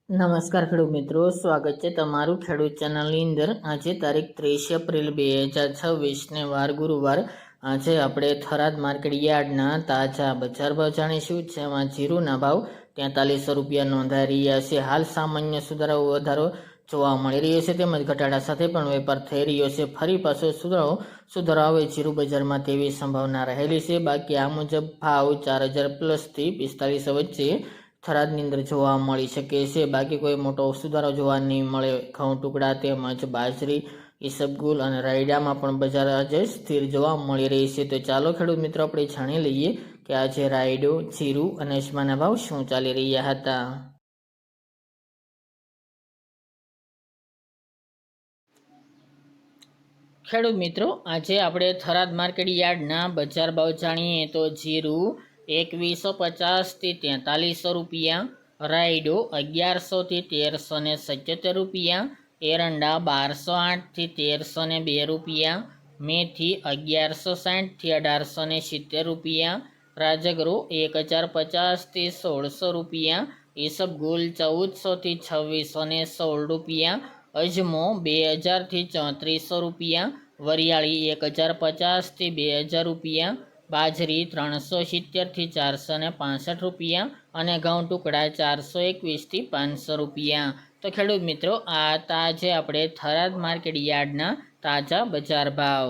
નમસ્કાર ખેડૂત મિત્રો, સ્વાગત છે તમારું ખેડૂત ચેનલની અંદર। આજે તારીખ 30 એપ્રિલ 2026 વાર ગુરુવાર। આજે આપણે થરાદ માર્કેટ યાર્ડના તાજા બજાર ભાવ જાણીશું, જેમાં જીરુના ભાવ 4300 રૂપિયા નોંધાઈ રહ્યા છે। હાલ સામાન્ય સુધારો વધારો જોવા મળી રહ્યો છે, તેમજ ઘટાડા સાથે પણ વેપાર થઈ રહ્યો છે। ફરી પાછો સુધારો આવે જીરુ બજારમાં તેવી સંભાવના રહેલી છે। બાકી આ મુજબ ભાવ 4000 પ્લસથી 4500 વચ્ચે થરાદની અંદર જોવા મળી શકે છે। બાકી કોઈ મોટો સુધારો જોવા નહીં મળે। ઘઉં ટુકડા તેમજ બાજરી, ઈસબગુલ અને રાયડામાં પણ બજાર આજે સ્થિર જોવા મળી રહી છે। તો ચાલો ખેડૂત મિત્રો, આપણે જાણી લઈએ કે આજે રાયડો, જીરું અને અજમાના ભાવ શું ચાલી રહ્યા હતા। ખેડૂત મિત્રો, આજે આપણે થરાદ માર્કેટ યાર્ડના બજાર ભાવ જાણીએ તો જીરું 2150 થી 4300 રૂપિયા, રાયડો 1100 થી 1377 રૂપિયા, એરંડા 1208 થી 1302 રૂપિયા, મેથી 1160 થી 1870 રૂપિયા, રાજગરો 1050 થી 1600 રૂપિયા, ઈસબગુલ 1400 થી 2616 રૂપિયા, અજમો 2000 થી 3400 રૂપિયા, વરિયાળી 1050 થી 2000 રૂપિયા, બાજરી 370 થી 465 રૂપિયા અને ઘઉં ટુકડા 421 થી 500 રૂપિયા। તો ખેડૂત મિત્રો, આ તાજે આપણે થરાદ માર્કેટ યાર્ડના તાજા બજાર ભાવ।